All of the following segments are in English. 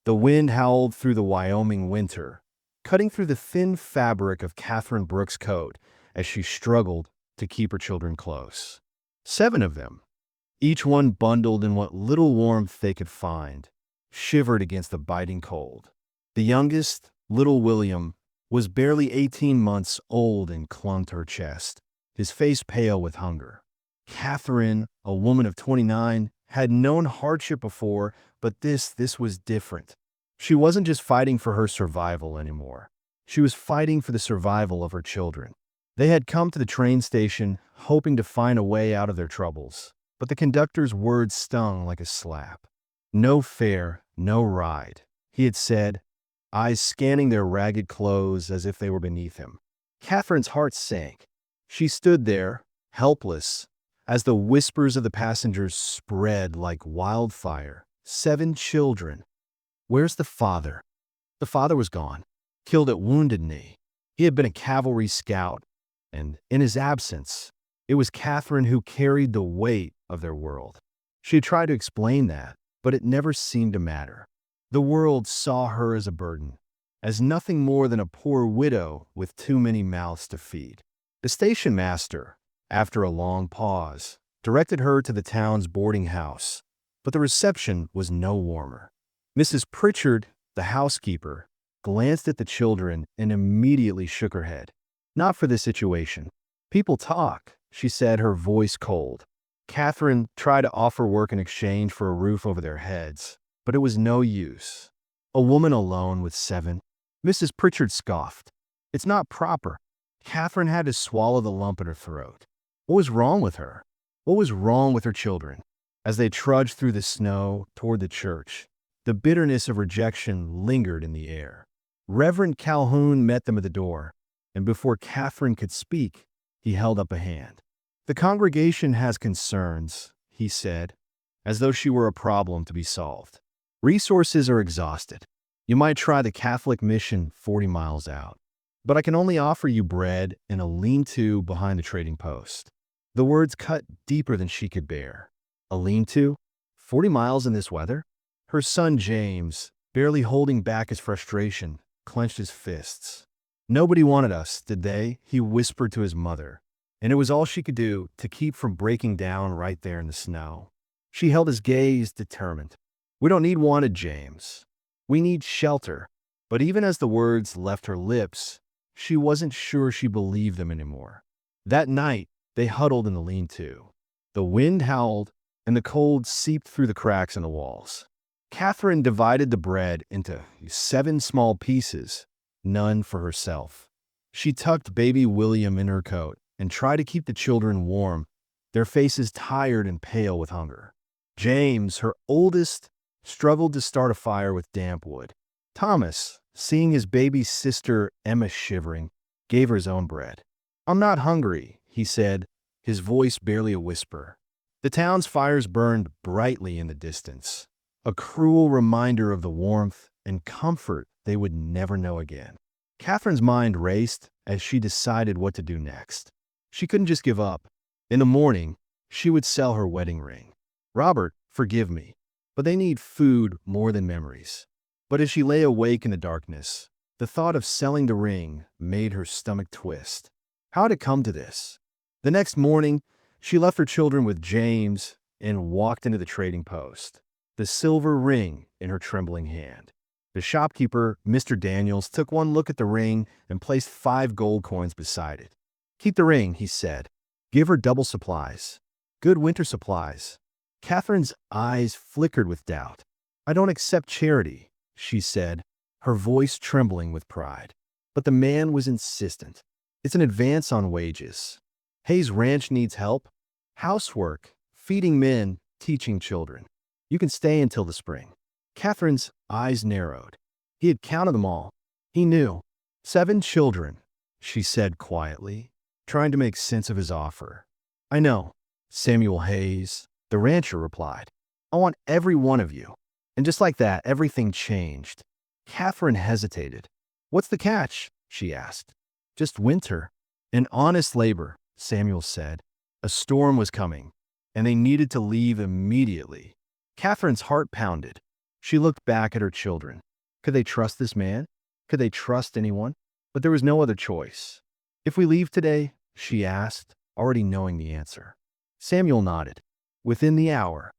The wind howled through the Wyoming winter, cutting through the thin fabric of Catherine Brooks' coat as she struggled to keep her children close. 7 of them, each one bundled in what little warmth they could find, shivered against the biting cold. The youngest, little William, was barely 18 months old and clung to her chest, his face pale with hunger. Catherine, a woman of 29, had known hardship before, but this was different. She wasn't just fighting for her survival anymore. She was fighting for the survival of her children. They had come to the train station hoping to find a way out of their troubles, but the conductor's words stung like a slap. No fare, no ride, he had said, eyes scanning their ragged clothes as if they were beneath him. Catherine's heart sank. She stood there, helpless, as the whispers of the passengers spread like wildfire. 7 children. Where's the father? The father was gone, killed at Wounded Knee. He had been a cavalry scout, and in his absence, it was Catherine who carried the weight of their world. She tried to explain that, but it never seemed to matter. The world saw her as a burden, as nothing more than a poor widow with too many mouths to feed. The station master, after a long pause, directed her to the town's boarding house, but the reception was no warmer. Mrs. Pritchard, the housekeeper, glanced at the children and immediately shook her head. Not for this situation. People talk, she said, her voice cold. Catherine tried to offer work in exchange for a roof over their heads, but it was no use. A woman alone with 7. Mrs. Pritchard scoffed. It's not proper. Catherine had to swallow the lump in her throat. What was wrong with her? What was wrong with her children? As they trudged through the snow toward the church, the bitterness of rejection lingered in the air. Reverend Calhoun met them at the door, and before Catherine could speak, he held up a hand. The congregation has concerns, he said, as though she were a problem to be solved. Resources are exhausted. You might try the Catholic mission 40 miles out, but I can only offer you bread and a lean-to behind the trading post. The words cut deeper than she could bear. A lean-to? 40 miles in this weather? Her son James, barely holding back his frustration, clenched his fists. Nobody wanted us, did they? He whispered to his mother, and it was all she could do to keep from breaking down right there in the snow. She held his gaze determined. We don't need wanted, James. We need shelter. But even as the words left her lips, she wasn't sure she believed them anymore. That night, they huddled in the lean-to. The wind howled, and the cold seeped through the cracks in the walls. Catherine divided the bread into 7 small pieces, none for herself. She tucked baby William in her coat and tried to keep the children warm, their faces tired and pale with hunger. James, her oldest, struggled to start a fire with damp wood. Thomas, seeing his baby sister Emma shivering, gave her his own bread. I'm not hungry, he said, his voice barely a whisper. The town's fires burned brightly in the distance, a cruel reminder of the warmth and comfort they would never know again. Catherine's mind raced as she decided what to do next. She couldn't just give up. In the morning, she would sell her wedding ring. Robert, forgive me, but they need food more than memories. But as she lay awake in the darkness, the thought of selling the ring made her stomach twist. How had it come to this? The next morning, she left her children with James and walked into the trading post, the silver ring in her trembling hand. The shopkeeper, Mr. Daniels, took one look at the ring and placed 5 gold coins beside it. Keep the ring, he said. Give her double supplies. Good winter supplies. Catherine's eyes flickered with doubt. I don't accept charity, she said, her voice trembling with pride. But the man was insistent. It's an advance on wages. Hayes Ranch needs help. Housework, feeding men, teaching children. You can stay until the spring. Catherine's eyes narrowed. He had counted them all. He knew. 7 children, she said quietly, trying to make sense of his offer. I know, Samuel Hayes, the rancher replied. I want every one of you. And just like that, everything changed. Catherine hesitated. What's the catch? She asked. Just winter. And honest labor, Samuel said. A storm was coming, and they needed to leave immediately. Catherine's heart pounded. She looked back at her children. Could they trust this man? Could they trust anyone? But there was no other choice. If we leave today, she asked, already knowing the answer. Samuel nodded. Within the hour.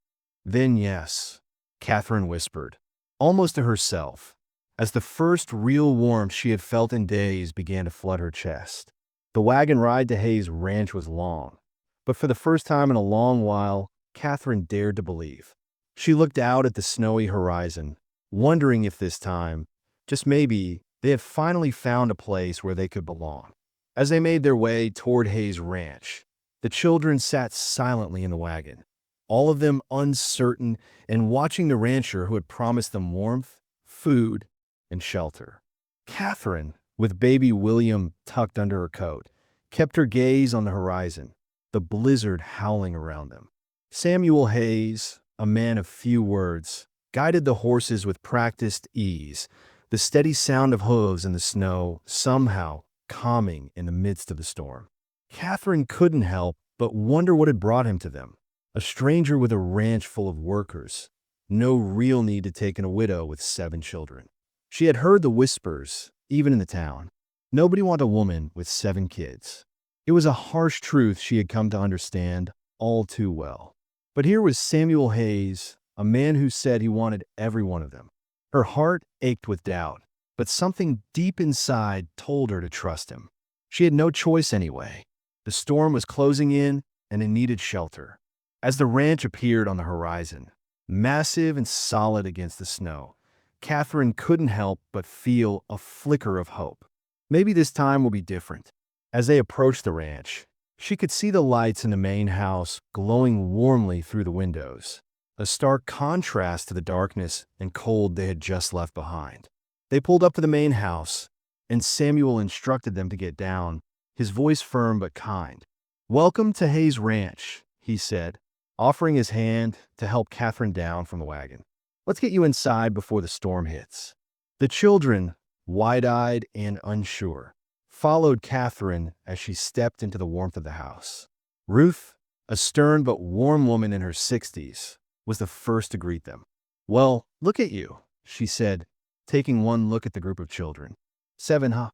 Then yes, Catherine whispered, almost to herself, as the first real warmth she had felt in days began to flood her chest. The wagon ride to Hayes Ranch was long, but for the first time in a long while, Catherine dared to believe. She looked out at the snowy horizon, wondering if this time, just maybe, they had finally found a place where they could belong. As they made their way toward Hayes Ranch, the children sat silently in the wagon, all of them uncertain and watching the rancher who had promised them warmth, food, and shelter. Catherine, with baby William tucked under her coat, kept her gaze on the horizon, the blizzard howling around them. Samuel Hayes, a man of few words, guided the horses with practiced ease, the steady sound of hooves in the snow somehow calming in the midst of the storm. Catherine couldn't help but wonder what had brought him to them. A stranger with a ranch full of workers. No real need to take in a widow with 7 children. She had heard the whispers, even in the town. Nobody wanted a woman with 7 kids. It was a harsh truth she had come to understand all too well. But here was Samuel Hayes, a man who said he wanted every one of them. Her heart ached with doubt, but something deep inside told her to trust him. She had no choice anyway. The storm was closing in, and it needed shelter. As the ranch appeared on the horizon, massive and solid against the snow, Catherine couldn't help but feel a flicker of hope. Maybe this time will be different. As they approached the ranch, she could see the lights in the main house glowing warmly through the windows, a stark contrast to the darkness and cold they had just left behind. They pulled up to the main house, and Samuel instructed them to get down, his voice firm but kind. "Welcome to Hayes Ranch," he said, offering his hand to help Catherine down from the wagon. "Let's get you inside before the storm hits." The children, wide-eyed and unsure, followed Catherine as she stepped into the warmth of the house. Ruth, a stern but warm woman in her 60s, was the first to greet them. "Well, look at you," she said, taking one look at the group of children. 7, huh?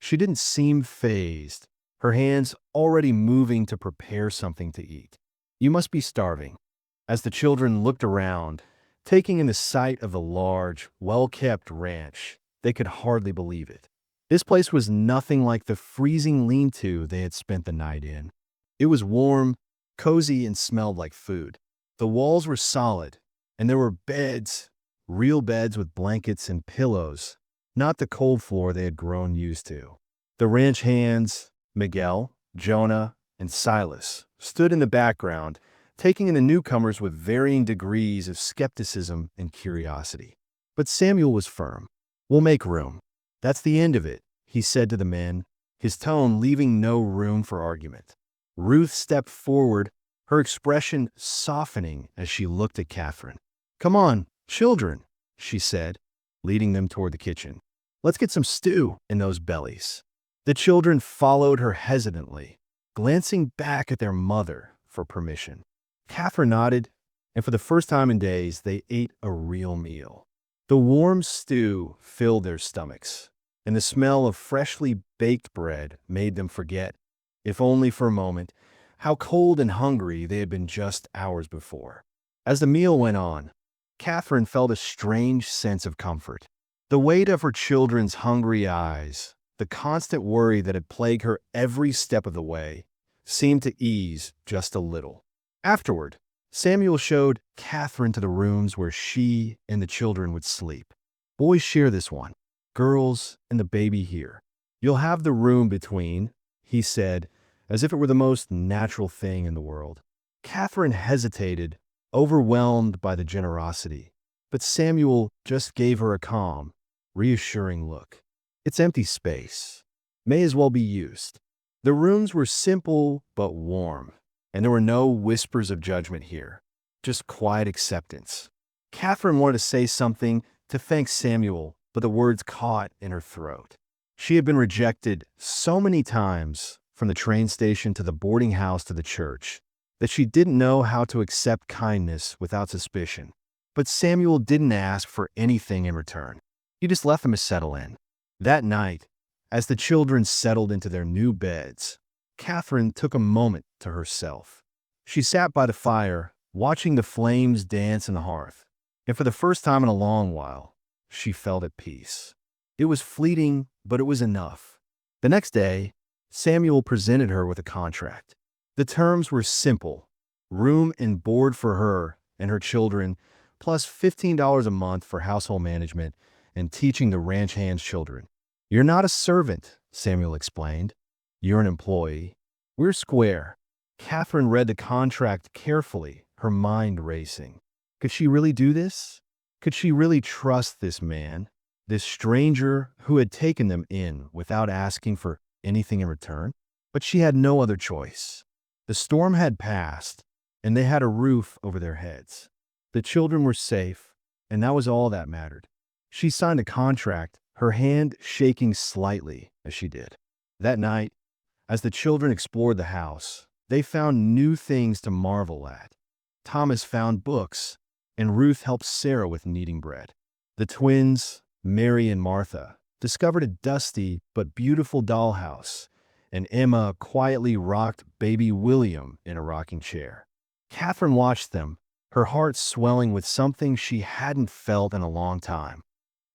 She didn't seem fazed, her hands already moving to prepare something to eat. "You must be starving." As the children looked around, taking in the sight of the large, well-kept ranch, they could hardly believe it. This place was nothing like the freezing lean-to they had spent the night in. It was warm, cozy, and smelled like food. The walls were solid, and there were beds, real beds with blankets and pillows, not the cold floor they had grown used to. The ranch hands, Miguel, Jonah, and Silas, stood in the background, taking in the newcomers with varying degrees of skepticism and curiosity. But Samuel was firm. "We'll make room. That's the end of it," he said to the men, his tone leaving no room for argument. Ruth stepped forward, her expression softening as she looked at Catherine. "Come on, children," she said, leading them toward the kitchen. "Let's get some stew in those bellies." The children followed her hesitantly, glancing back at their mother for permission. Catherine nodded, and for the first time in days, they ate a real meal. The warm stew filled their stomachs, and the smell of freshly baked bread made them forget, if only for a moment, how cold and hungry they had been just hours before. As the meal went on, Catherine felt a strange sense of comfort. The weight of her children's hungry eyes, the constant worry that had plagued her every step of the way, seemed to ease just a little. Afterward, Samuel showed Catherine to the rooms where she and the children would sleep. "Boys share this one, girls and the baby here. You'll have the room between," he said, as if it were the most natural thing in the world. Catherine hesitated, overwhelmed by the generosity, but Samuel just gave her a calm, reassuring look. "It's empty space. May as well be used." The rooms were simple but warm, and there were no whispers of judgment here, just quiet acceptance. Catherine wanted to say something to thank Samuel, but the words caught in her throat. She had been rejected so many times, from the train station to the boarding house to the church, that she didn't know how to accept kindness without suspicion. But Samuel didn't ask for anything in return. He just left them to settle in. That night, as the children settled into their new beds, Catherine took a moment to herself. She sat by the fire, watching the flames dance in the hearth, and for the first time in a long while, she felt at peace. It was fleeting, but it was enough. The next day, Samuel presented her with a contract. The terms were simple: room and board for her and her children, plus $15 a month for household management and teaching the ranch hand's children. "You're not a servant," Samuel explained. "You're an employee." "We're square." Catherine read the contract carefully, her mind racing. Could she really do this? Could she really trust this man, this stranger who had taken them in without asking for anything in return? But she had no other choice. The storm had passed, and they had a roof over their heads. The children were safe, and that was all that mattered. She signed a contract, her hand shaking slightly as she did. That night, as the children explored the house, they found new things to marvel at. Thomas found books, and Ruth helped Sarah with kneading bread. The twins, Mary and Martha, discovered a dusty but beautiful dollhouse, and Emma quietly rocked baby William in a rocking chair. Catherine watched them, her heart swelling with something she hadn't felt in a long time: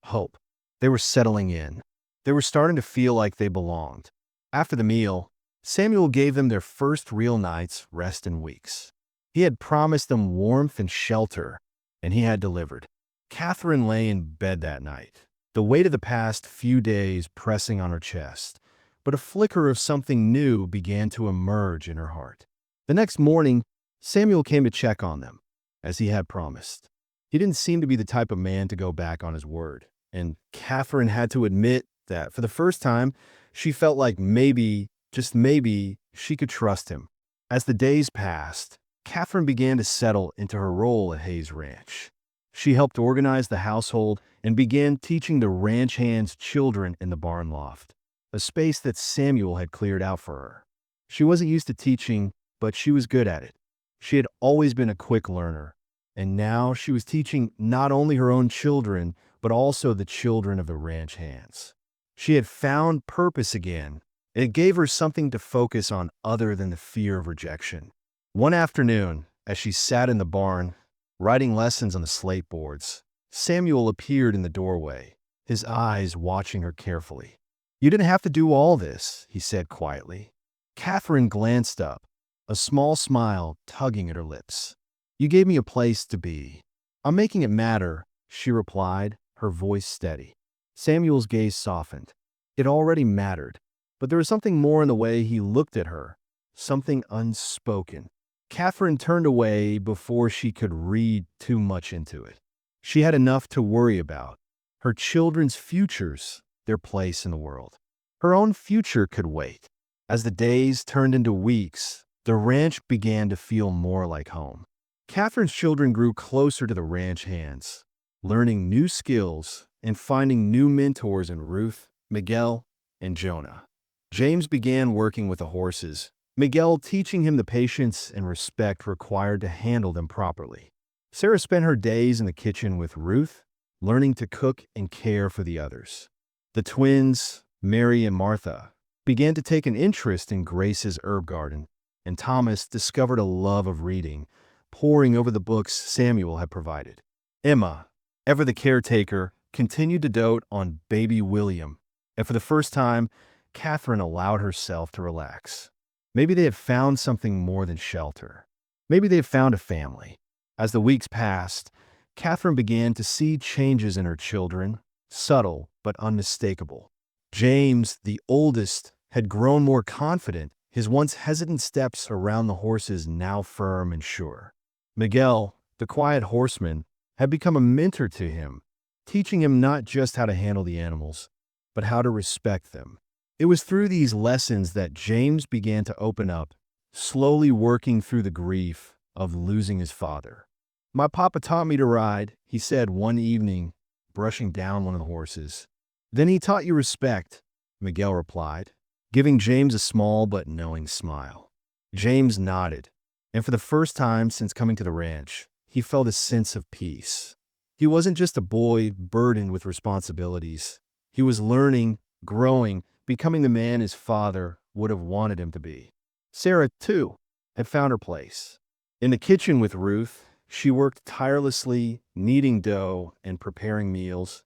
hope. They were settling in. They were starting to feel like they belonged. After the meal, Samuel gave them their first real night's rest in weeks. He had promised them warmth and shelter, and he had delivered. Catherine lay in bed that night, the weight of the past few days pressing on her chest, but a flicker of something new began to emerge in her heart. The next morning, Samuel came to check on them, as he had promised. He didn't seem to be the type of man to go back on his word, and Catherine had to admit that for the first time, she felt like maybe, just maybe, she could trust him. As the days passed, Catherine began to settle into her role at Hayes Ranch. She helped organize the household and began teaching the ranch hands' children in the barn loft, a space that Samuel had cleared out for her. She wasn't used to teaching, but she was good at it. She had always been a quick learner, and now she was teaching not only her own children, but also the children of the ranch hands. She had found purpose again, and it gave her something to focus on other than the fear of rejection. One afternoon, as she sat in the barn, writing lessons on the slate boards, Samuel appeared in the doorway, his eyes watching her carefully. "You didn't have to do all this," he said quietly. Catherine glanced up, a small smile tugging at her lips. "You gave me a place to be. I'm making it matter," she replied, her voice steady. Samuel's gaze softened. It already mattered, but there was something more in the way he looked at her, something unspoken. Catherine turned away before she could read too much into it. She had enough to worry about: her children's futures, their place in the world. Her own future could wait. As the days turned into weeks, the ranch began to feel more like home. Catherine's children grew closer to the ranch hands, learning new skills and finding new mentors in Ruth, Miguel, and Jonah. James began working with the horses, Miguel teaching him the patience and respect required to handle them properly. Sarah spent her days in the kitchen with Ruth, learning to cook and care for the others. The twins, Mary and Martha, began to take an interest in Grace's herb garden, and Thomas discovered a love of reading, poring over the books Samuel had provided. Emma, ever the caretaker, continued to dote on baby William, and for the first time, Catherine allowed herself to relax. Maybe they had found something more than shelter. Maybe they had found a family. As the weeks passed, Catherine began to see changes in her children, subtle but unmistakable. James, the oldest, had grown more confident, his once hesitant steps around the horses now firm and sure. Miguel, the quiet horseman, had become a mentor to him, teaching him not just how to handle the animals, but how to respect them. It was through these lessons that James began to open up, slowly working through the grief of losing his father. "My papa taught me to ride," he said one evening, brushing down one of the horses. "Then he taught you respect," Miguel replied, giving James a small but knowing smile. James nodded, and for the first time since coming to the ranch, he felt a sense of peace. He wasn't just a boy burdened with responsibilities. He was learning, growing, becoming the man his father would have wanted him to be. Sarah, too, had found her place. In the kitchen with Ruth, she worked tirelessly, kneading dough and preparing meals,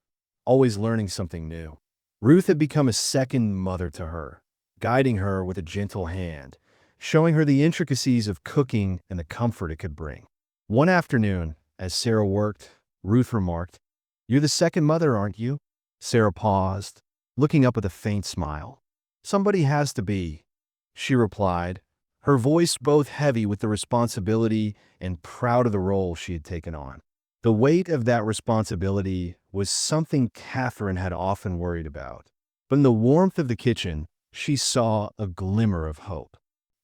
always learning something new. Ruth had become a second mother to her, guiding her with a gentle hand, showing her the intricacies of cooking and the comfort it could bring. One afternoon, as Sarah worked, Ruth remarked, "You're the second mother, aren't you?" Sarah paused, looking up with a faint smile. "Somebody has to be," she replied, her voice both heavy with the responsibility and proud of the role she had taken on. The weight of that responsibility was something Catherine had often worried about. But in the warmth of the kitchen, she saw a glimmer of hope.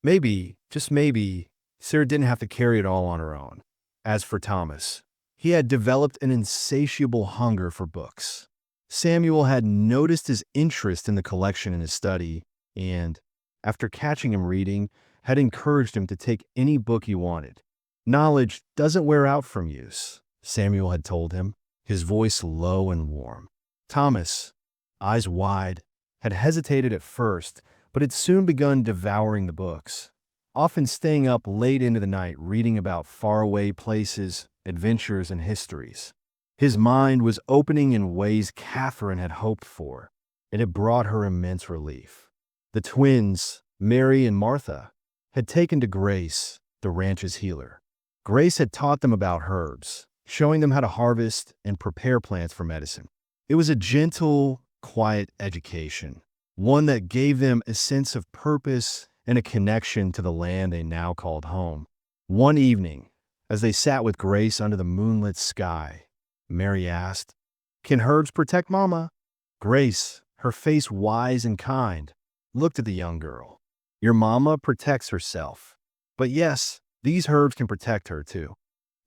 Maybe, just maybe, Sarah didn't have to carry it all on her own. As for Thomas, he had developed an insatiable hunger for books. Samuel had noticed his interest in the collection in his study and, after catching him reading, had encouraged him to take any book he wanted. "Knowledge doesn't wear out from use," Samuel had told him, his voice low and warm. Thomas, eyes wide, had hesitated at first, but had soon begun devouring the books, often staying up late into the night reading about faraway places, adventures, and histories. His mind was opening in ways Catherine had hoped for, and it brought her immense relief. The twins, Mary and Martha, had taken to Grace, the ranch's healer. Grace had taught them about herbs, showing them how to harvest and prepare plants for medicine. It was a gentle, quiet education, one that gave them a sense of purpose and a connection to the land they now called home. One evening, as they sat with Grace under the moonlit sky, Mary asked, "Can herbs protect Mama?" Grace, her face wise and kind, looked at the young girl. "Your mama protects herself. But yes, these herbs can protect her too."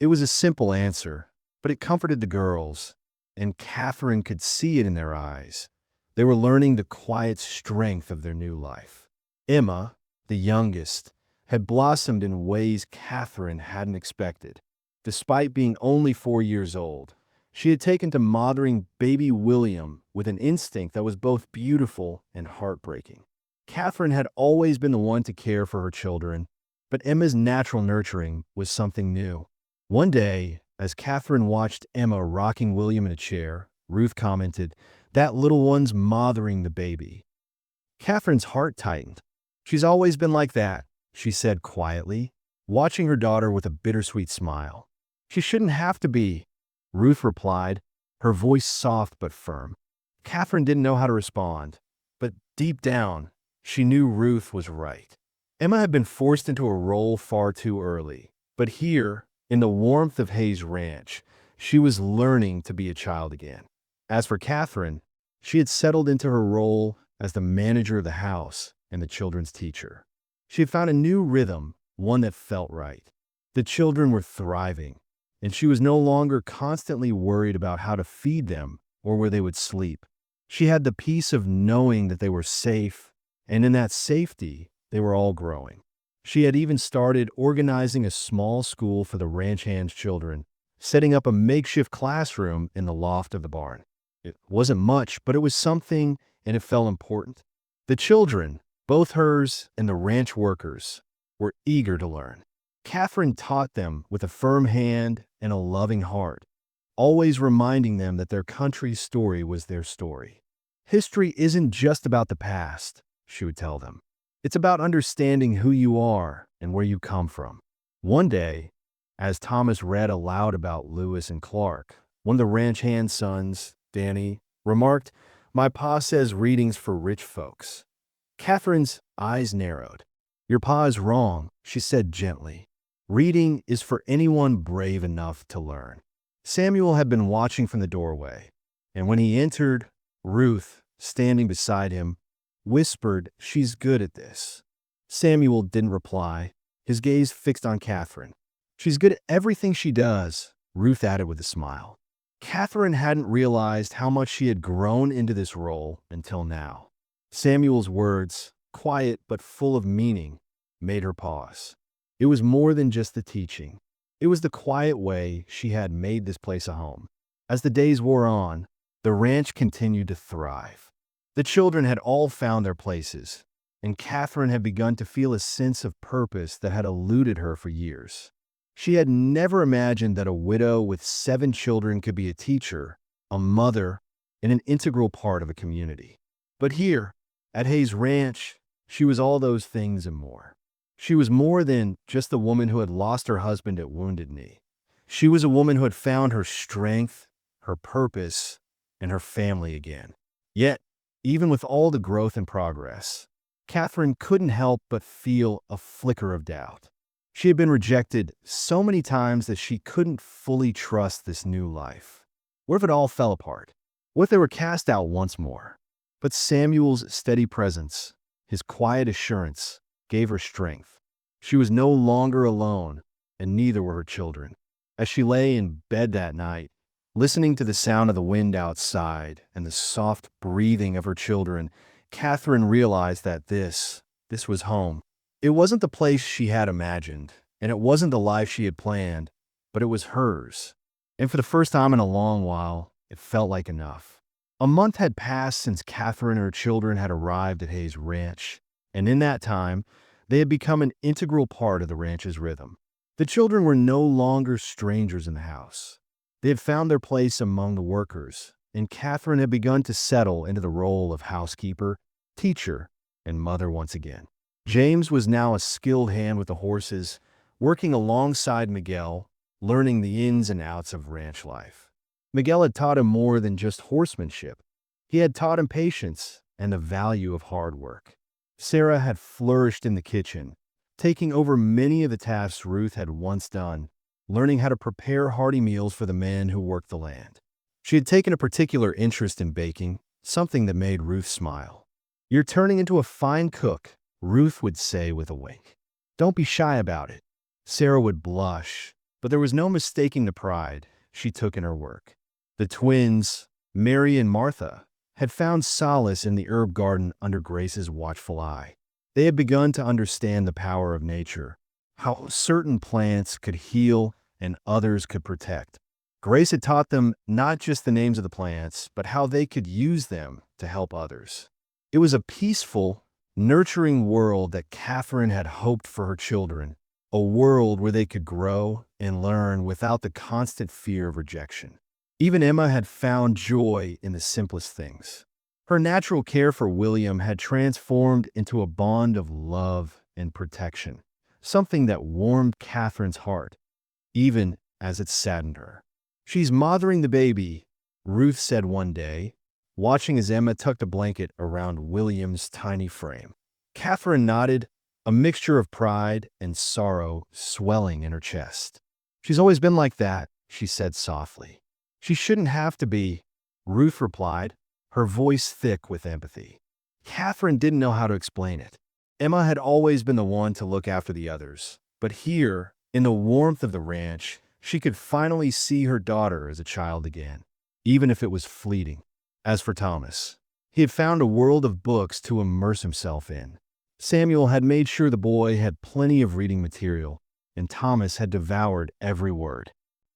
It was a simple answer, but it comforted the girls, and Catherine could see it in their eyes. They were learning the quiet strength of their new life. Emma, the youngest, had blossomed in ways Catherine hadn't expected. Despite being only 4 years old, she had taken to mothering baby William with an instinct that was both beautiful and heartbreaking. Catherine had always been the one to care for her children, but Emma's natural nurturing was something new. One day, as Catherine watched Emma rocking William in a chair, Ruth commented, "That little one's mothering the baby." Catherine's heart tightened. "She's always been like that," she said quietly, watching her daughter with a bittersweet smile. "She shouldn't have to be," Ruth replied, her voice soft but firm. Catherine didn't know how to respond, but deep down, she knew Ruth was right. Emma had been forced into a role far too early, but here, in the warmth of Hayes Ranch, she was learning to be a child again. As for Catherine, she had settled into her role as the manager of the house and the children's teacher. She had found a new rhythm, one that felt right. The children were thriving, and she was no longer constantly worried about how to feed them or where they would sleep. She had the peace of knowing that they were safe, and in that safety, they were all growing. She had even started organizing a small school for the ranch hand's children, setting up a makeshift classroom in the loft of the barn. It wasn't much, but it was something, and it felt important. The children, both hers and the ranch workers, were eager to learn. Catherine taught them with a firm hand and a loving heart, always reminding them that their country's story was their story. "History isn't just about the past," she would tell them. "It's about understanding who you are and where you come from." One day, as Thomas read aloud about Lewis and Clark, one of the ranch hand's sons, Danny, remarked, "My pa says reading's for rich folks." Catherine's eyes narrowed. "Your pa is wrong," she said gently. "Reading is for anyone brave enough to learn." Samuel had been watching from the doorway, and when he entered, Ruth, standing beside him, whispered, "She's good at this." Samuel didn't reply, his gaze fixed on Catherine. "She's good at everything she does," Ruth added with a smile. Catherine hadn't realized how much she had grown into this role until now. Samuel's words, quiet but full of meaning, made her pause. It was more than just the teaching. It was the quiet way she had made this place a home. As the days wore on, the ranch continued to thrive. The children had all found their places, and Catherine had begun to feel a sense of purpose that had eluded her for years. She had never imagined that a widow with 7 children could be a teacher, a mother, and an integral part of a community. But here, at Hayes Ranch, she was all those things and more. She was more than just the woman who had lost her husband at Wounded Knee. She was a woman who had found her strength, her purpose, and her family again. Yet, even with all the growth and progress, Catherine couldn't help but feel a flicker of doubt. She had been rejected so many times that she couldn't fully trust this new life. What if it all fell apart? What if they were cast out once more? But Samuel's steady presence, his quiet assurance, gave her strength. She was no longer alone, and neither were her children. As she lay in bed that night, listening to the sound of the wind outside and the soft breathing of her children, Catherine realized that this was home. It wasn't the place she had imagined, and it wasn't the life she had planned, but it was hers. And for the first time in a long while, it felt like enough. A month had passed since Catherine and her children had arrived at Hayes Ranch, and in that time, they had become an integral part of the ranch's rhythm. The children were no longer strangers in the house. They had found their place among the workers, and Catherine had begun to settle into the role of housekeeper, teacher, and mother once again. James was now a skilled hand with the horses, working alongside Miguel, learning the ins and outs of ranch life. Miguel had taught him more than just horsemanship. He had taught him patience and the value of hard work. Sarah had flourished in the kitchen, taking over many of the tasks Ruth had once done, learning how to prepare hearty meals for the men who worked the land. She had taken a particular interest in baking, something that made Ruth smile. "You're turning into a fine cook," Ruth would say with a wink. "Don't be shy about it." Sarah would blush, but there was no mistaking the pride she took in her work. The twins, Mary and Martha, had found solace in the herb garden under Grace's watchful eye. They had begun to understand the power of nature, how certain plants could heal and others could protect. Grace had taught them not just the names of the plants, but how they could use them to help others. It was a peaceful, nurturing world that Catherine had hoped for her children, a world where they could grow and learn without the constant fear of rejection. Even Emma had found joy in the simplest things. Her natural care for William had transformed into a bond of love and protection, something that warmed Catherine's heart, even as it saddened her. "She's mothering the baby," Ruth said one day, watching as Emma tucked a blanket around William's tiny frame. Catherine nodded, a mixture of pride and sorrow swelling in her chest. "She's always been like that," she said softly. "She shouldn't have to be," Ruth replied, her voice thick with empathy. Catherine didn't know how to explain it. Emma had always been the one to look after the others, but here, in the warmth of the ranch, she could finally see her daughter as a child again, even if it was fleeting. As for Thomas, he had found a world of books to immerse himself in. Samuel had made sure the boy had plenty of reading material, and Thomas had devoured every word.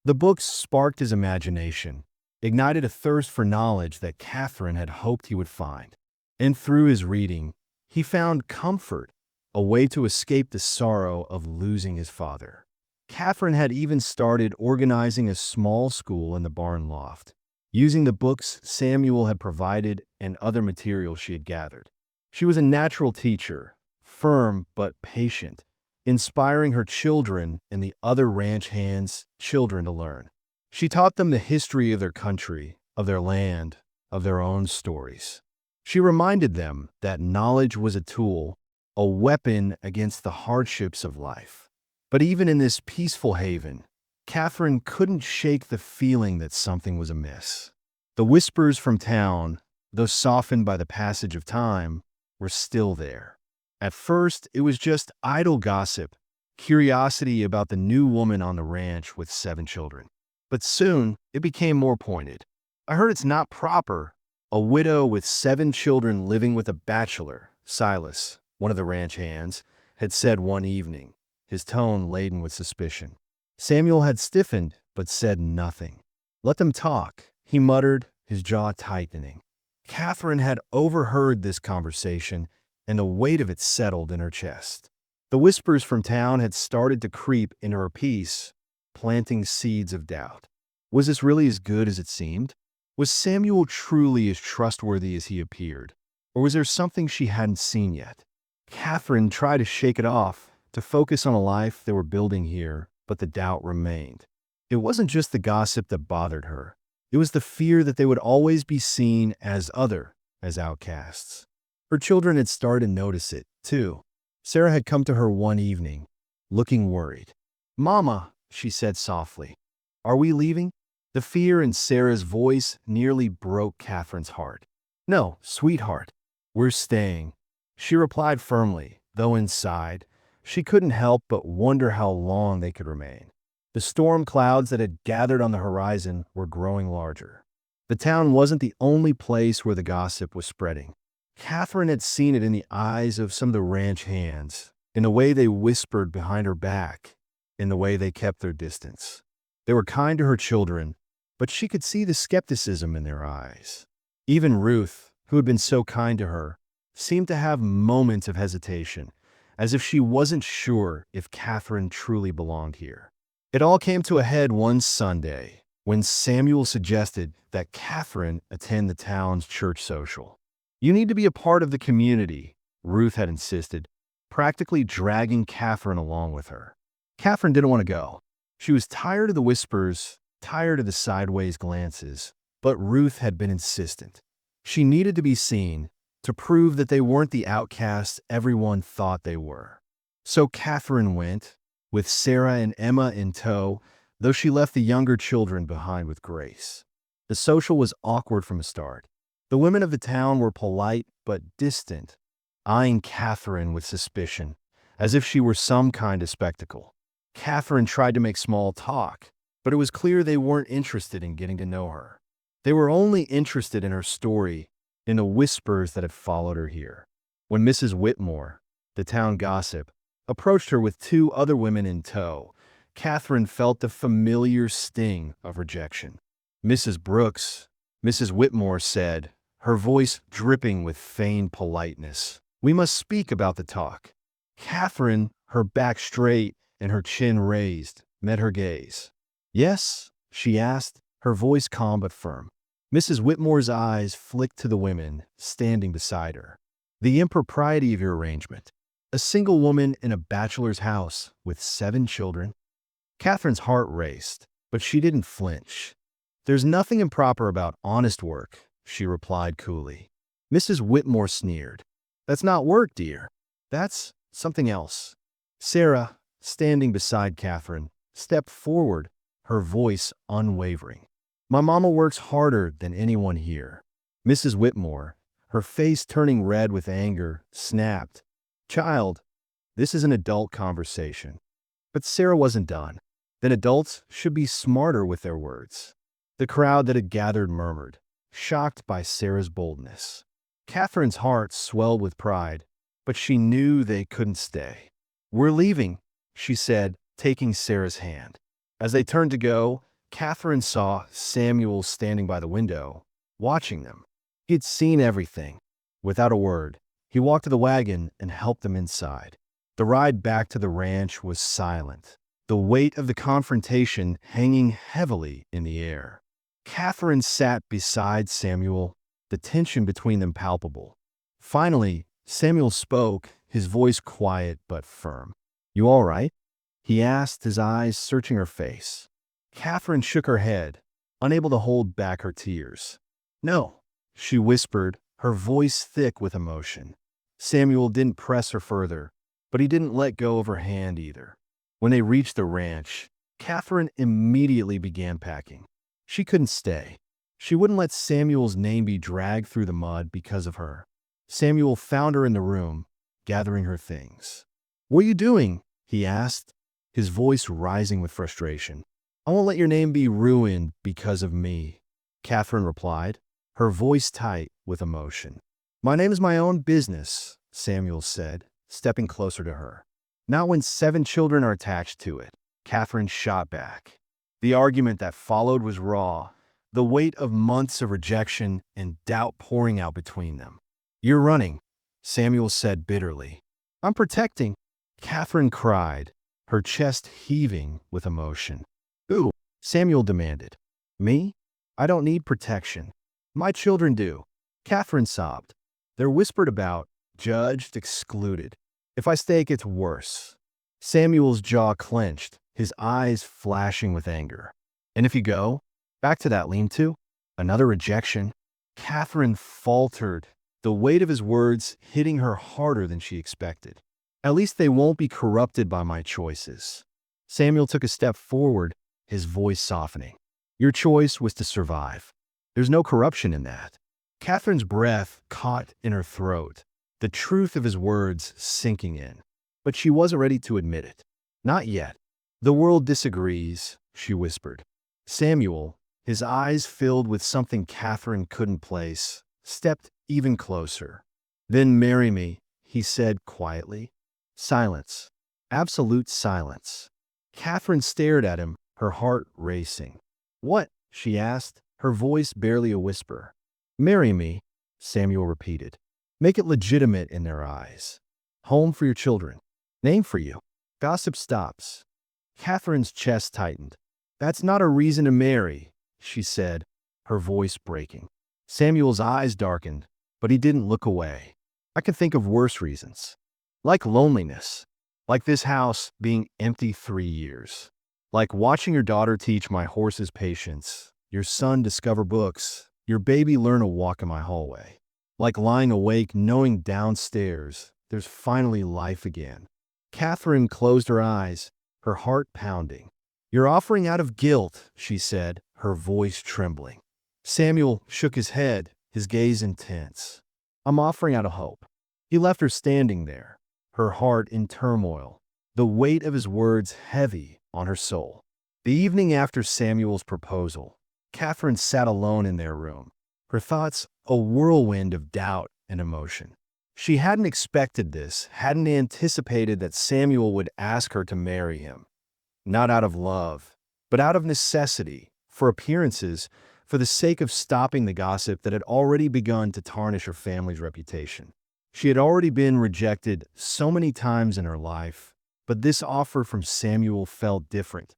The books sparked his imagination, ignited a thirst for knowledge that Catherine had hoped he would find. And through his reading, he found comfort, a way to escape the sorrow of losing his father. Catherine had even started organizing a small school in the barn loft, using the books Samuel had provided and other materials she had gathered. She was a natural teacher, firm but patient, inspiring her children and the other ranch hands' children to learn. She taught them the history of their country, of their land, of their own stories. She reminded them that knowledge was a tool, a weapon against the hardships of life. But even in this peaceful haven, Catherine couldn't shake the feeling that something was amiss. The whispers from town, though softened by the passage of time, were still there. At first, it was just idle gossip, curiosity about the new woman on the ranch with 7 children. But soon, it became more pointed. "I heard it's not proper," a widow with 7 children living with a bachelor, Silas, one of the ranch hands, had said one evening, his tone laden with suspicion. Samuel had stiffened, but said nothing. "Let them talk," he muttered, his jaw tightening. Catherine had overheard this conversation, and the weight of it settled in her chest. The whispers from town had started to creep into her peace, planting seeds of doubt. Was this really as good as it seemed? Was Samuel truly as trustworthy as he appeared? Or was there something she hadn't seen yet? Catherine tried to shake it off, to focus on a life they were building here, but the doubt remained. It wasn't just the gossip that bothered her. It was the fear that they would always be seen as other, as outcasts. Her children had started to notice it, too. Sarah had come to her one evening, looking worried. "Mama," she said softly, "are we leaving?" The fear in Sarah's voice nearly broke Catherine's heart. "No, sweetheart, we're staying," she replied firmly, though inside, she couldn't help but wonder how long they could remain. The storm clouds that had gathered on the horizon were growing larger. The town wasn't the only place where the gossip was spreading. Catherine had seen it in the eyes of some of the ranch hands, in the way they whispered behind her back, in the way they kept their distance. They were kind to her children, but she could see the skepticism in their eyes. Even Ruth, who had been so kind to her, seemed to have moments of hesitation, as if she wasn't sure if Catherine truly belonged here. It all came to a head one Sunday, when Samuel suggested that Catherine attend the town's church social. "You need to be a part of the community," Ruth had insisted, practically dragging Catherine along with her. Catherine didn't want to go. She was tired of the whispers, tired of the sideways glances, but Ruth had been insistent. She needed to be seen, to prove that they weren't the outcasts everyone thought they were. So Catherine went, with Sarah and Emma in tow, though she left the younger children behind with Grace. The social was awkward from the start. The women of the town were polite but distant, eyeing Catherine with suspicion, as if she were some kind of spectacle. Catherine tried to make small talk, but it was clear they weren't interested in getting to know her. They were only interested in her story, in the whispers that had followed her here. When Mrs. Whitmore, the town gossip, approached her with two other women in tow, Catherine felt the familiar sting of rejection. "Mrs. Brooks," Mrs. Whitmore said, her voice dripping with feigned politeness, "we must speak about the talk." Catherine, her back straight and her chin raised, met her gaze. "Yes?" she asked, her voice calm but firm. Mrs. Whitmore's eyes flicked to the women standing beside her. "The impropriety of your arrangement. A single woman in a bachelor's house with 7 children." Catherine's heart raced, but she didn't flinch. "There's nothing improper about honest work," she replied coolly. Mrs. Whitmore sneered. "That's not work, dear. That's something else." Sarah, standing beside Catherine, stepped forward, her voice unwavering. "My mama works harder than anyone here." Mrs. Whitmore, her face turning red with anger, snapped, "Child, this is an adult conversation." But Sarah wasn't done. Then adults should be smarter with their words. The crowd that had gathered murmured, shocked by Sarah's boldness. Catherine's heart swelled with pride, but she knew they couldn't stay. "We're leaving," she said, taking Sarah's hand. As they turned to go, Catherine saw Samuel standing by the window, watching them. He'd seen everything. Without a word, he walked to the wagon and helped them inside. The ride back to the ranch was silent, the weight of the confrontation hanging heavily in the air. Catherine sat beside Samuel, the tension between them palpable. Finally, Samuel spoke, his voice quiet but firm. "You all right?" he asked, his eyes searching her face. Catherine shook her head, unable to hold back her tears. "No," she whispered, her voice thick with emotion. Samuel didn't press her further, but he didn't let go of her hand either. When they reached the ranch, Catherine immediately began packing. She couldn't stay. She wouldn't let Samuel's name be dragged through the mud because of her. Samuel found her in the room, gathering her things. "What are you doing?" he asked, his voice rising with frustration. "I won't let your name be ruined because of me," Catherine replied, her voice tight with emotion. "My name is my own business," Samuel said, stepping closer to her. "Not when 7 children are attached to it." Catherine shot back. The argument that followed was raw, the weight of months of rejection and doubt pouring out between them. "You're running," Samuel said bitterly. "I'm protecting," Catherine cried, her chest heaving with emotion. "Who?" Samuel demanded. "Me? I don't need protection. My children do," Catherine sobbed. They're whispered about, judged, excluded. If I stay, it gets worse. Samuel's jaw clenched, his eyes flashing with anger. "And if you go? Back to that lean-to? Another rejection?" Catherine faltered, the weight of his words hitting her harder than she expected. "At least they won't be corrupted by my choices." Samuel took a step forward, his voice softening. "Your choice was to survive. There's no corruption in that." Catherine's breath caught in her throat, the truth of his words sinking in. But she wasn't ready to admit it. "Not yet. The world disagrees," she whispered. Samuel, his eyes filled with something Catherine couldn't place, stepped even closer. "Then marry me," he said quietly. Silence. Absolute silence. Catherine stared at him, her heart racing. "What?" she asked, her voice barely a whisper. "Marry me," Samuel repeated. "Make it legitimate in their eyes. Home for your children. Name for you. Gossip stops." Catherine's chest tightened. "That's not a reason to marry," she said, her voice breaking. Samuel's eyes darkened, but he didn't look away. "I can think of worse reasons. Like loneliness. Like this house being empty 3 years. Like watching your daughter teach my horses patience, your son discover books, your baby learn a walk in my hallway. Like lying awake knowing downstairs there's finally life again." Catherine closed her eyes, her heart pounding. "You're offering out of guilt," she said, her voice trembling. Samuel shook his head, his gaze intense. "I'm offering out of hope." He left her standing there, her heart in turmoil, the weight of his words heavy on her soul. The evening after Samuel's proposal, Catherine sat alone in their room, her thoughts a whirlwind of doubt and emotion. She hadn't expected this, hadn't anticipated that Samuel would ask her to marry him. Not out of love, but out of necessity, for appearances, for the sake of stopping the gossip that had already begun to tarnish her family's reputation. She had already been rejected so many times in her life, but this offer from Samuel felt different,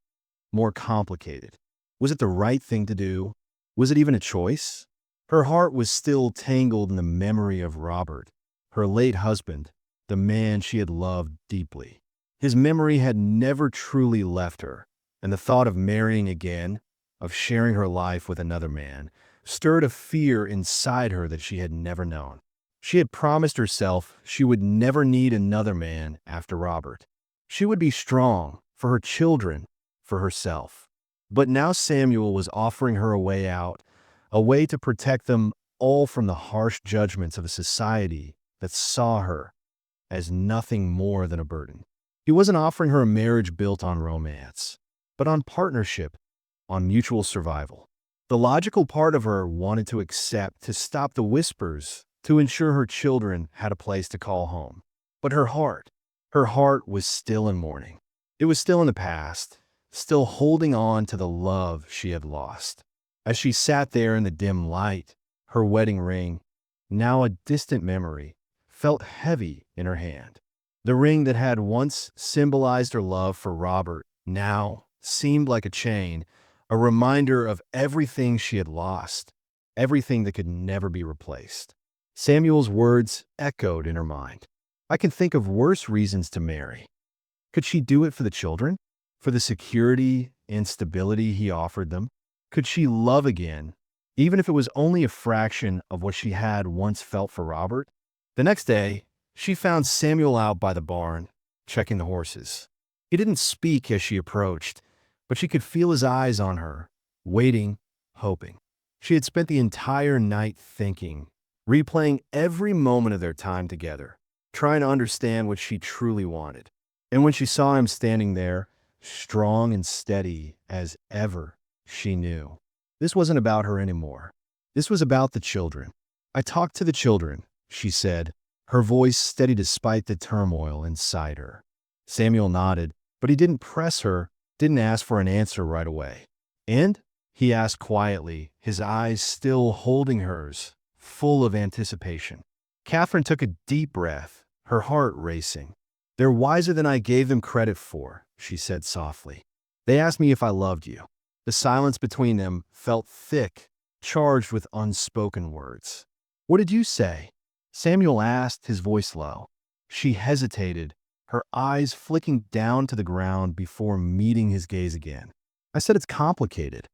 more complicated. Was it the right thing to do? Was it even a choice? Her heart was still tangled in the memory of Robert, her late husband, the man she had loved deeply. His memory had never truly left her, and the thought of marrying again, of sharing her life with another man, stirred a fear inside her that she had never known. She had promised herself she would never need another man after Robert. She would be strong for her children, for herself. But now Samuel was offering her a way out, a way to protect them all from the harsh judgments of a society that saw her as nothing more than a burden. He wasn't offering her a marriage built on romance, but on partnership, on mutual survival. The logical part of her wanted to accept, to stop the whispers, to ensure her children had a place to call home. But her heart was still in mourning. It was still in the past, still holding on to the love she had lost. As she sat there in the dim light, her wedding ring, now a distant memory, felt heavy in her hand. The ring that had once symbolized her love for Robert now seemed like a chain, a reminder of everything she had lost, everything that could never be replaced. Samuel's words echoed in her mind. "I can think of worse reasons to marry." Could she do it for the children? For the security and stability he offered them? Could she love again, even if it was only a fraction of what she had once felt for Robert? The next day, she found Samuel out by the barn, checking the horses. He didn't speak as she approached, but she could feel his eyes on her, waiting, hoping. She had spent the entire night thinking, replaying every moment of their time together, trying to understand what she truly wanted. And when she saw him standing there, strong and steady as ever, she knew. This wasn't about her anymore. This was about the children. "I talked to the children," she said, her voice steady despite the turmoil inside her. Samuel nodded, but he didn't press her, didn't ask for an answer right away. And? He asked quietly, his eyes still holding hers, full of anticipation. Catherine took a deep breath, her heart racing. "They're wiser than I gave them credit for," she said softly. "They asked me if I loved you." The silence between them felt thick, charged with unspoken words. "What did you say?" Samuel asked, his voice low. She hesitated, her eyes flicking down to the ground before meeting his gaze again. "I said it's complicated."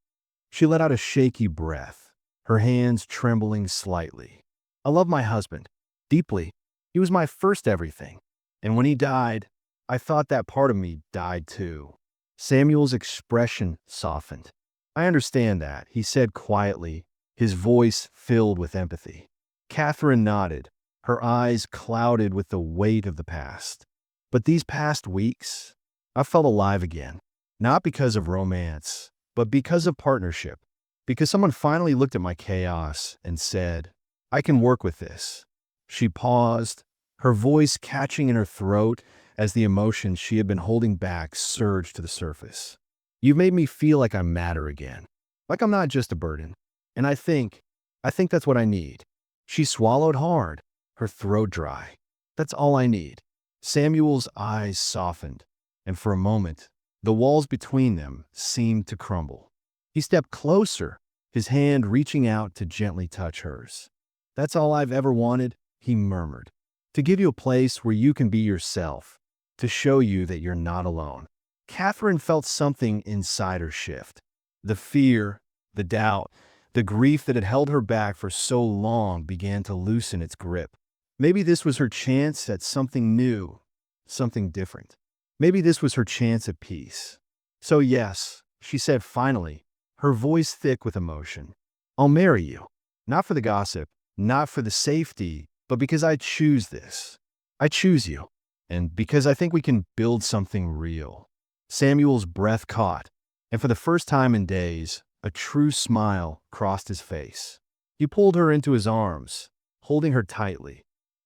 She let out a shaky breath, her hands trembling slightly. "I love my husband deeply. He was my first everything. And when he died, I thought that part of me died too." Samuel's expression softened. "I understand that," he said quietly, his voice filled with empathy. Catherine nodded, her eyes clouded with the weight of the past. "But these past weeks, I felt alive again. Not because of romance, but because of partnership. Because someone finally looked at my chaos and said, 'I can work with this.'" She paused, her voice catching in her throat as the emotions she had been holding back surged to the surface. "You've made me feel like I matter again. Like I'm not just a burden. And I think that's what I need." She swallowed hard, her throat dry. "That's all I need." Samuel's eyes softened, and for a moment, the walls between them seemed to crumble. He stepped closer, his hand reaching out to gently touch hers. "That's all I've ever wanted," he murmured. "To give you a place where you can be yourself, to show you that you're not alone." Catherine felt something inside her shift. The fear, the doubt, the grief that had held her back for so long began to loosen its grip. Maybe this was her chance at something new, something different. Maybe this was her chance at peace. "So yes," she said finally, her voice thick with emotion. "I'll marry you. Not for the gossip, not for the safety, but because I choose this. I choose you. And because I think we can build something real." Samuel's breath caught, and for the first time in days, a true smile crossed his face. He pulled her into his arms, holding her tightly,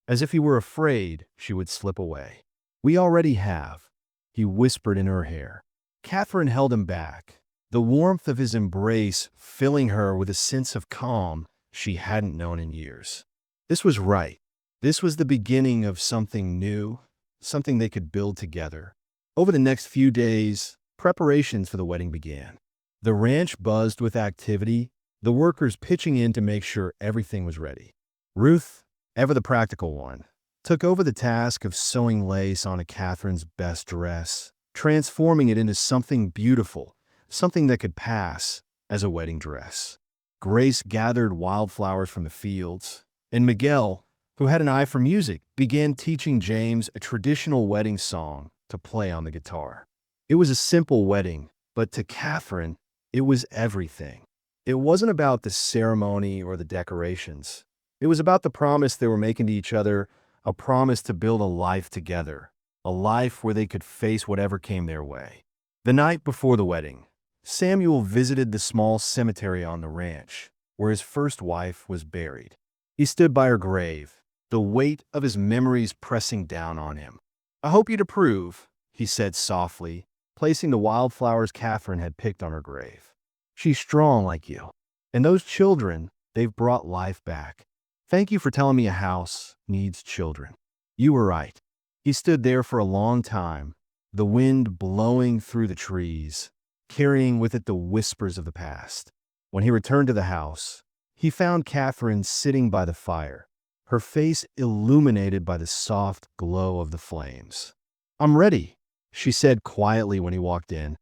as if he were afraid she would slip away. "We already have," he whispered in her hair. Catherine held him back, the warmth of his embrace filling her with a sense of calm she hadn't known in years. This was right. This was the beginning of something new, something they could build together. Over the next few days, preparations for the wedding began. The ranch buzzed with activity, the workers pitching in to make sure everything was ready. Ruth, ever the practical one, took over the task of sewing lace onto Catherine's best dress, transforming it into something beautiful, something that could pass as a wedding dress. Grace gathered wildflowers from the fields, and Miguel, who had an eye for music, began teaching James a traditional wedding song to play on the guitar. It was a simple wedding, but to Catherine, it was everything. It wasn't about the ceremony or the decorations. It was about the promise they were making to each other, a promise to build a life together, a life where they could face whatever came their way. The night before the wedding, Samuel visited the small cemetery on the ranch, where his first wife was buried. He stood by her grave, the weight of his memories pressing down on him. "I hope you'd approve," he said softly, placing the wildflowers Catherine had picked on her grave. "She's strong like you. And those children, they've brought life back. Thank you for telling me a house needs children." You were right. He stood there for a long time, the wind blowing through the trees, carrying with it the whispers of the past. When he returned to the house, he found Catherine sitting by the fire, her face illuminated by the soft glow of the flames. "I'm ready," she said quietly when he walked in,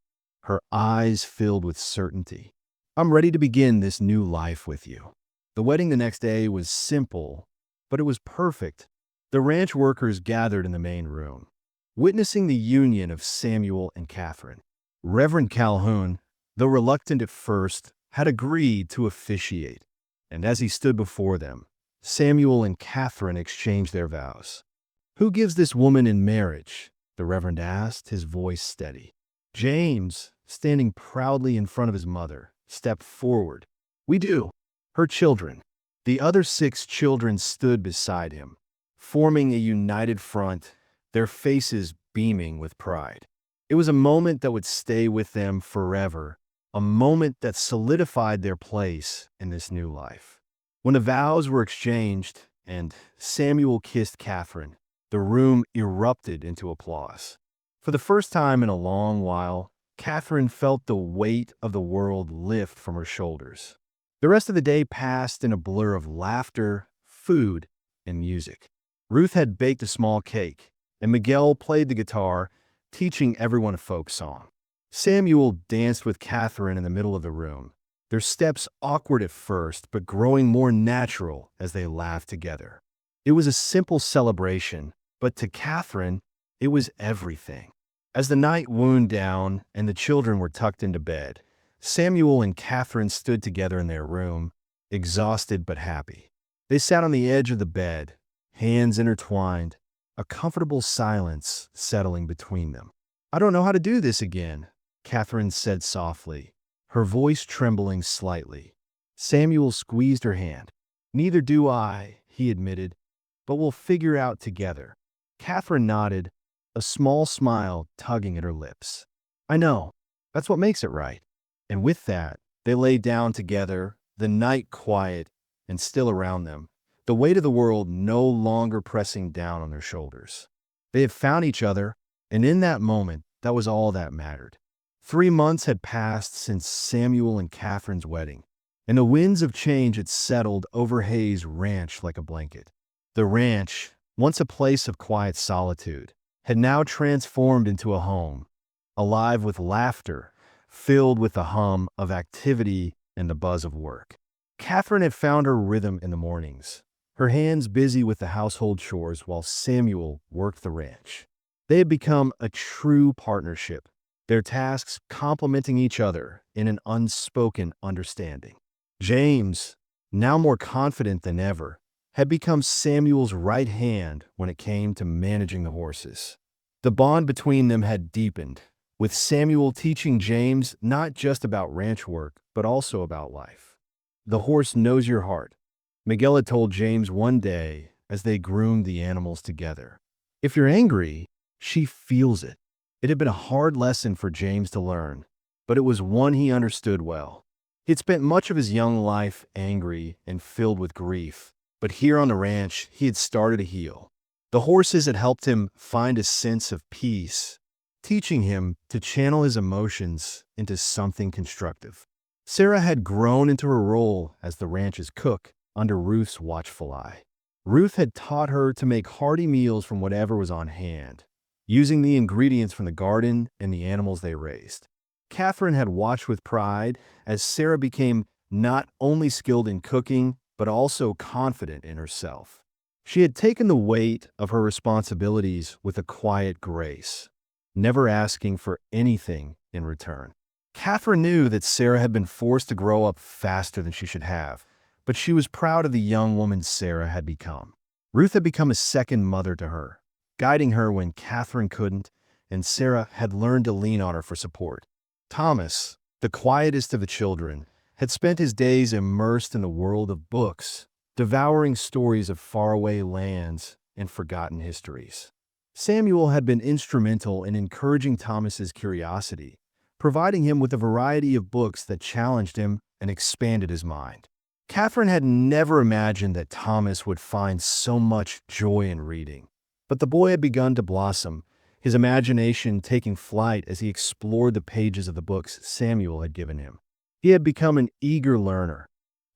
her eyes filled with certainty. "I'm ready to begin this new life with you." The wedding the next day was simple, but it was perfect. The ranch workers gathered in the main room, witnessing the union of Samuel and Catherine. Reverend Calhoun, though reluctant at first, had agreed to officiate, and as he stood before them, Samuel and Catherine exchanged their vows. "Who gives this woman in marriage?" the Reverend asked, his voice steady. James, standing proudly in front of his mother, stepped forward. "We do. Her children." The other 6 children stood beside him, forming a united front, their faces beaming with pride. It was a moment that would stay with them forever, a moment that solidified their place in this new life. When the vows were exchanged and Samuel kissed Catherine, the room erupted into applause. For the first time in a long while, Catherine felt the weight of the world lift from her shoulders. The rest of the day passed in a blur of laughter, food, and music. Ruth had baked a small cake, and Miguel played the guitar, teaching everyone a folk song. Samuel danced with Catherine in the middle of the room, their steps awkward at first, but growing more natural as they laughed together. It was a simple celebration, but to Catherine, it was everything. As the night wound down and the children were tucked into bed, Samuel and Catherine stood together in their room, exhausted but happy. They sat on the edge of the bed, hands intertwined, a comfortable silence settling between them. "I don't know how to do this again," Catherine said softly, her voice trembling slightly. Samuel squeezed her hand. "Neither do I," he admitted, "but we'll figure out together." Catherine nodded, a small smile tugging at her lips. "I know. That's what makes it right." And with that, they lay down together, the night quiet and still around them, the weight of the world no longer pressing down on their shoulders. They had found each other, and in that moment, that was all that mattered. 3 months had passed since Samuel and Catherine's wedding, and the winds of change had settled over Hayes Ranch like a blanket. The ranch, once a place of quiet solitude, had now transformed into a home, alive with laughter, filled with the hum of activity and the buzz of work. Catherine had found her rhythm in the mornings, her hands busy with the household chores while Samuel worked the ranch. They had become a true partnership, their tasks complementing each other in an unspoken understanding. James, now more confident than ever, had become Samuel's right hand when it came to managing the horses. The bond between them had deepened, with Samuel teaching James not just about ranch work, but also about life. "The horse knows your heart," Miguel had told James one day as they groomed the animals together. "If you're angry, she feels it." It had been a hard lesson for James to learn, but it was one he understood well. He had spent much of his young life angry and filled with grief, but here on the ranch, he had started to heal. The horses had helped him find a sense of peace, teaching him to channel his emotions into something constructive. Sarah had grown into her role as the ranch's cook under Ruth's watchful eye. Ruth had taught her to make hearty meals from whatever was on hand, using the ingredients from the garden and the animals they raised. Catherine had watched with pride as Sarah became not only skilled in cooking, but also confident in herself. She had taken the weight of her responsibilities with a quiet grace, never asking for anything in return. Catherine knew that Sarah had been forced to grow up faster than she should have, but she was proud of the young woman Sarah had become. Ruth had become a second mother to her, guiding her when Catherine couldn't, and Sarah had learned to lean on her for support. Thomas, the quietest of the children, had spent his days immersed in the world of books, devouring stories of faraway lands and forgotten histories. Samuel had been instrumental in encouraging Thomas's curiosity, providing him with a variety of books that challenged him and expanded his mind. Catherine had never imagined that Thomas would find so much joy in reading, but the boy had begun to blossom, his imagination taking flight as he explored the pages of the books Samuel had given him. He had become an eager learner,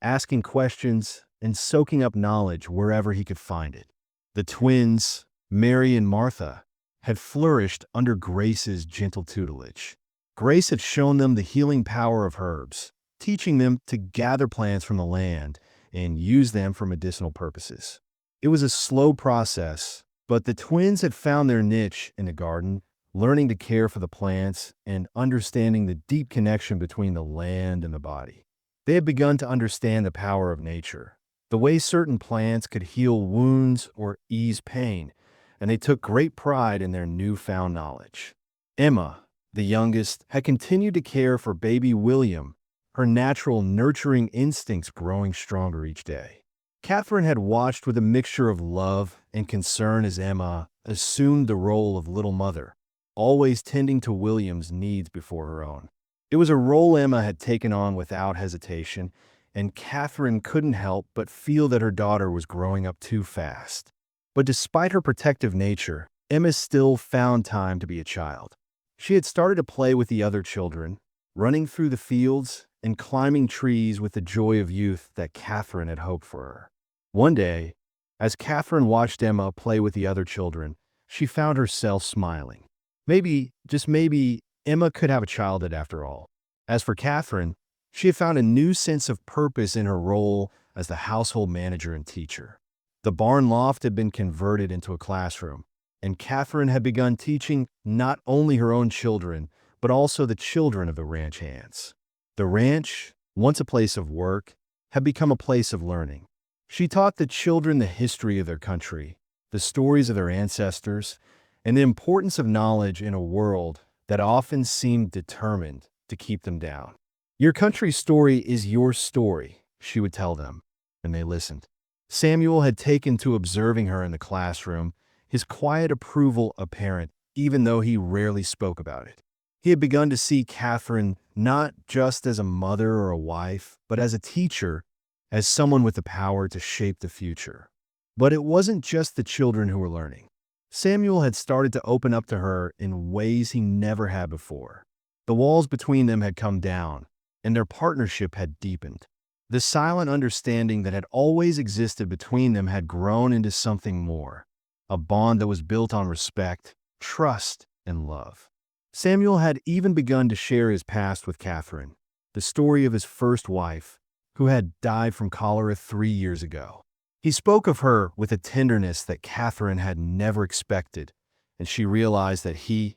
asking questions and soaking up knowledge wherever he could find it. The twins, Mary and Martha, had flourished under Grace's gentle tutelage. Grace had shown them the healing power of herbs, teaching them to gather plants from the land and use them for medicinal purposes. It was a slow process, but the twins had found their niche in the garden, learning to care for the plants and understanding the deep connection between the land and the body. They had begun to understand the power of nature, the way certain plants could heal wounds or ease pain, and they took great pride in their newfound knowledge. Emma, the youngest, had continued to care for baby William, her natural nurturing instincts growing stronger each day. Catherine had watched with a mixture of love and concern as Emma assumed the role of little mother, always tending to William's needs before her own. It was a role Emma had taken on without hesitation, and Catherine couldn't help but feel that her daughter was growing up too fast. But despite her protective nature, Emma still found time to be a child. She had started to play with the other children, running through the fields and climbing trees with the joy of youth that Catherine had hoped for her. One day, as Catherine watched Emma play with the other children, she found herself smiling. Maybe, just maybe, Emma could have a childhood after all. As for Catherine, she had found a new sense of purpose in her role as the household manager and teacher. The barn loft had been converted into a classroom, and Catherine had begun teaching not only her own children, but also the children of the ranch hands. The ranch, once a place of work, had become a place of learning. She taught the children the history of their country, the stories of their ancestors, and the importance of knowledge in a world that often seemed determined to keep them down. Your country's story is your story, she would tell them, and they listened. Samuel had taken to observing her in the classroom, his quiet approval apparent even though he rarely spoke about it. He had begun to see Catherine not just as a mother or a wife, but as a teacher, as someone with the power to shape the future. But it wasn't just the children who were learning. Samuel had started to open up to her in ways he never had before. The walls between them had come down, and their partnership had deepened. The silent understanding that had always existed between them had grown into something more, a bond that was built on respect, trust, and love. Samuel had even begun to share his past with Catherine, the story of his first wife, who had died from cholera 3 years ago. He spoke of her with a tenderness that Catherine had never expected, and she realized that he,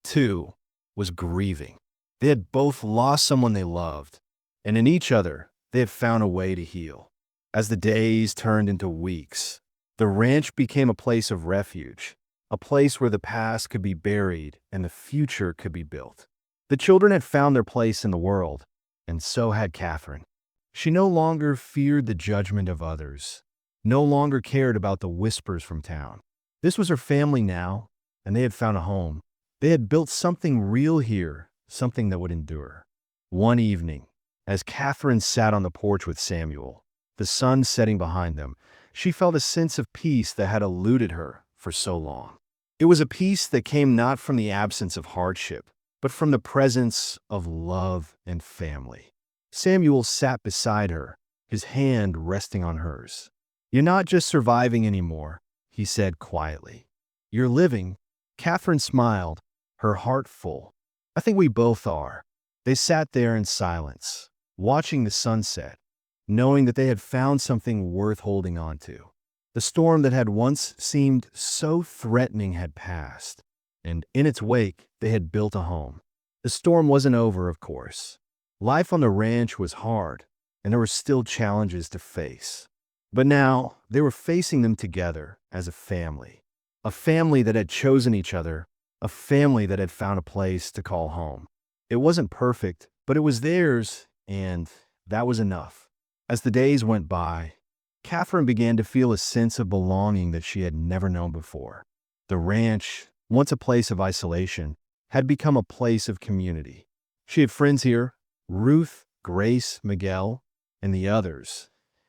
too, was grieving. They had both lost someone they loved, and in each other, they had found a way to heal. As the days turned into weeks, the ranch became a place of refuge, a place where the past could be buried and the future could be built. The children had found their place in the world, and so had Catherine. She no longer feared the judgment of others, no longer cared about the whispers from town. This was her family now, and they had found a home. They had built something real here, something that would endure. One evening, as Catherine sat on the porch with Samuel, the sun setting behind them, she felt a sense of peace that had eluded her for so long. It was a peace that came not from the absence of hardship, but from the presence of love and family. Samuel sat beside her, his hand resting on hers. "You're not just surviving anymore," he said quietly. "You're living." Catherine smiled, her heart full. "I think we both are." They sat there in silence, watching the sunset, knowing that they had found something worth holding on to. The storm that had once seemed so threatening had passed, and in its wake, they had built a home. The storm wasn't over, of course. Life on the ranch was hard, and there were still challenges to face. But now, they were facing them together as a family that had chosen each other, a family that had found a place to call home. It wasn't perfect, but it was theirs, and that was enough. As the days went by, Catherine began to feel a sense of belonging that she had never known before. The ranch, once a place of isolation, had become a place of community. She had friends here, Ruth, Grace, Miguel, and the others,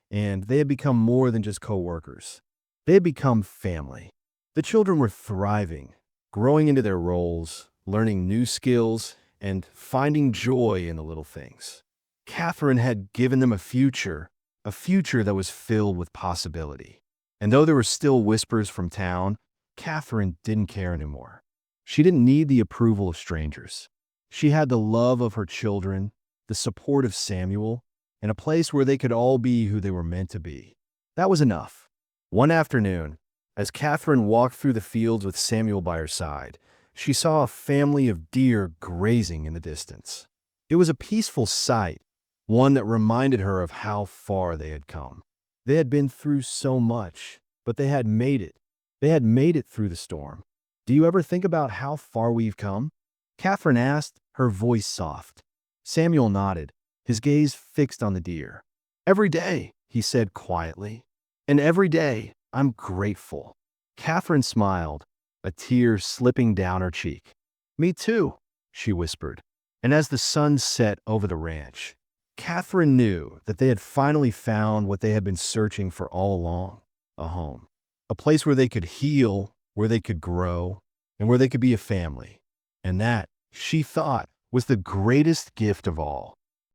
and they had become more than just co-workers. They had become family. The children were thriving, growing into their roles, learning new skills, and finding joy in the little things. Catherine had given them a future that was filled with possibility. And though there were still whispers from town, Catherine didn't care anymore. She didn't need the approval of strangers. She had the love of her children, the support of Samuel, and a place where they could all be who they were meant to be. That was enough. One afternoon, as Catherine walked through the fields with Samuel by her side, she saw a family of deer grazing in the distance. It was a peaceful sight, one that reminded her of how far they had come. They had been through so much, but they had made it. They had made it through the storm. "Do you ever think about how far we've come?" Catherine asked, her voice soft. Samuel nodded, his gaze fixed on the deer. "Every day," he said quietly. "And every day, I'm grateful." Catherine smiled, a tear slipping down her cheek. Me too, she whispered. And as the sun set over the ranch, Catherine knew that they had finally found what they had been searching for all along, a home. A place where they could heal, where they could grow, and where they could be a family. And that, she thought, was the greatest gift of all.